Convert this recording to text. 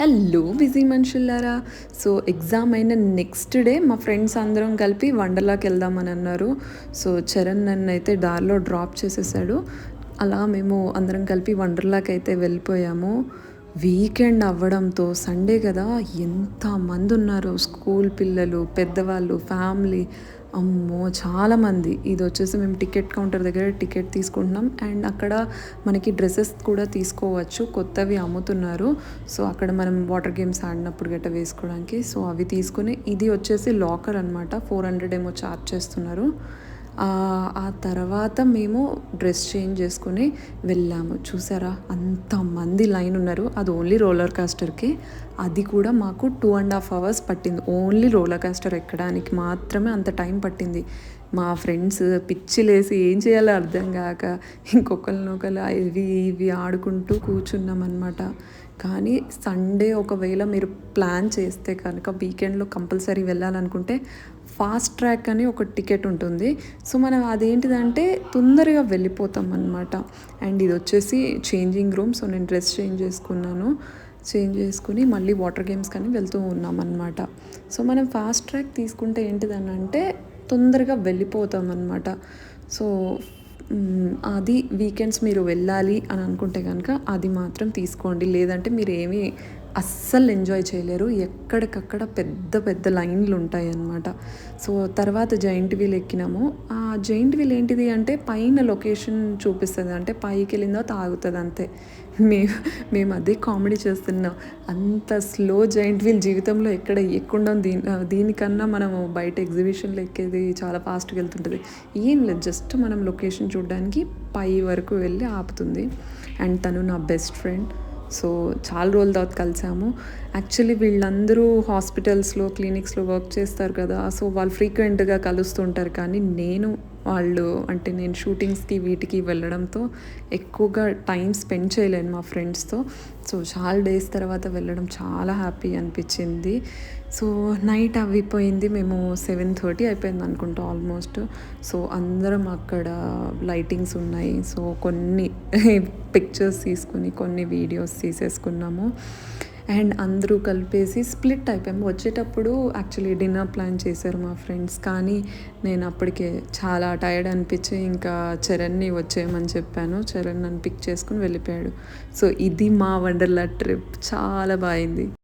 Hello busy మనుషులారా. So exam అయిన next day మా ఫ్రెండ్స్ అందరం కలిపి వండర్లాకి వెళ్దామని అన్నారు. సో చరణ్ నన్ను అయితే దారిలో డ్రాప్ చేసేసాడు. అలా మేము అందరం కలిపి వండర్లాకి అయితే వెళ్ళిపోయాము. వీకెండ్ అవ్వడంతో సండే కదా, ఎంతమంది ఉన్నారు, స్కూల్ పిల్లలు, పెద్దవాళ్ళు, ఫ్యామిలీ, అమ్మో చాలామంది. ఇది వచ్చేసి మేము టికెట్ కౌంటర్ దగ్గర టికెట్ తీసుకుంటున్నాం. అండ్ అక్కడ మనకి డ్రెస్సెస్ కూడా తీసుకోవచ్చు, కొత్తవి అమ్ముతున్నారు. సో అక్కడ మనం వాటర్ గేమ్స్ ఆడినప్పుడు గట్ట వేసుకోవడానికి. సో అవి తీసుకుని, ఇది వచ్చేసి లాకర్ అనమాట, 400 ఏమో ఛార్జ్ చేస్తున్నారు. ఆ తర్వాత మేము డ్రెస్ చేంజ్ చేసుకొని వెళ్ళాము. చూసారా, అంతమంది లైన్ ఉన్నారు. అది ఓన్లీ రోలర్ కాస్టర్కి. అది కూడా మాకు 2.5 hours పట్టింది. ఓన్లీ రోలర్ కాస్టర్ ఎక్కడానికి మాత్రమే అంత టైం పట్టింది. మా ఫ్రెండ్స్ పిచ్చిలేసి ఏం చేయాలో అర్థం కాక ఇంకొకరినొకరు ఇవి ఆడుకుంటూ కూర్చున్నాం అనమాట. కానీ సండే ఒకవేళ మీరు ప్లాన్ చేస్తే కనుక, వీకెండ్లో కంపల్సరీ వెళ్ళాలనుకుంటే ఫాస్ట్ ట్రాక్ అని ఒక టికెట్ ఉంటుంది. సో మనం అదేంటిదంటే తొందరగా వెళ్ళిపోతాం అనమాట. అండ్ ఇది వచ్చేసి చేంజింగ్ రూమ్. సో నేను డ్రెస్ చేంజ్ చేసుకుని మళ్ళీ వాటర్ గేమ్స్ కానీ వెళ్తూ ఉన్నాం అనమాట. సో మనం ఫాస్ట్ ట్రాక్ తీసుకుంటే ఏంటిదని అంటే తొందరగా వెళ్ళిపోతాం అనమాట. సో అది వీకెండ్స్ మీరు వెళ్ళాలి అని అనుకుంటే కనుక అది మాత్రం తీసుకోండి. లేదంటే మీరు ఏమీ అస్సలు ఎంజాయ్ చేయలేరు. ఎక్కడికక్కడ పెద్ద పెద్ద లైన్లు ఉంటాయి అన్నమాట. సో తర్వాత జైంట్ వీల్ ఎక్కినాము. ఆ జైంట్ వీల్ ఏంటిది అంటే పైన లొకేషన్ చూపిస్తుంది, అంటే పైకి వెళ్ళిందో తాగుతుంది అంతే. మేము అదే కామెడీ చేస్తున్నాం. అంత స్లో జైంట్ వీల్ జీవితంలో ఎక్కడ ఎక్కుండా దీనికన్నా మనము బయట ఎగ్జిబిషన్లో ఎక్కేది చాలా ఫాస్ట్గా వెళ్తుంటుంది. ఏం లేదు, జస్ట్ మనం లొకేషన్ చూడడానికి పై వరకు వెళ్ళి ఆపుతుంది. అండ్ తను నా బెస్ట్ ఫ్రెండ్. సో చాలా రోజుల తర్వాత కలిసాము. యాక్చువల్లీ వీళ్ళందరూ హాస్పిటల్స్లో, క్లినిక్స్లో వర్క్ చేస్తారు కదా, సో వాళ్ళు ఫ్రీక్వెంట్గా కలుస్తుంటారు. కానీ నేను షూటింగ్స్కి వీటికి వెళ్ళడంతో ఎక్కువగా టైం స్పెండ్ చేయలేను మా ఫ్రెండ్స్తో. సో చాలా డేస్ తర్వాత వెళ్ళడం చాలా హ్యాపీ అనిపించింది. సో నైట్ అవిపోయింది, మేము 7:30 అయిపోయింది అనుకుంటా ఆల్మోస్ట్. సో అందరం అక్కడ లైటింగ్స్ ఉన్నాయి. సో కొన్ని పిక్చర్స్ తీసుకుని కొన్ని వీడియోస్ తీసేసుకున్నాము. అండ్ అందరూ కలిపేసి స్ప్లిట్ అయిపోయాము. వచ్చేటప్పుడు యాక్చువల్లీ డిన్నర్ ప్లాన్ చేశారు మా ఫ్రెండ్స్, కానీ నేను అప్పటికే చాలా టైర్డ్ అనిపించి ఇంకా చరణ్ని వచ్చేయమని చెప్పాను. చరణ్ నన్ను పిక్ చేసుకుని వెళ్ళిపోయాడు. సో ఇది మా వండర్లా ట్రిప్, చాలా బాగుంది.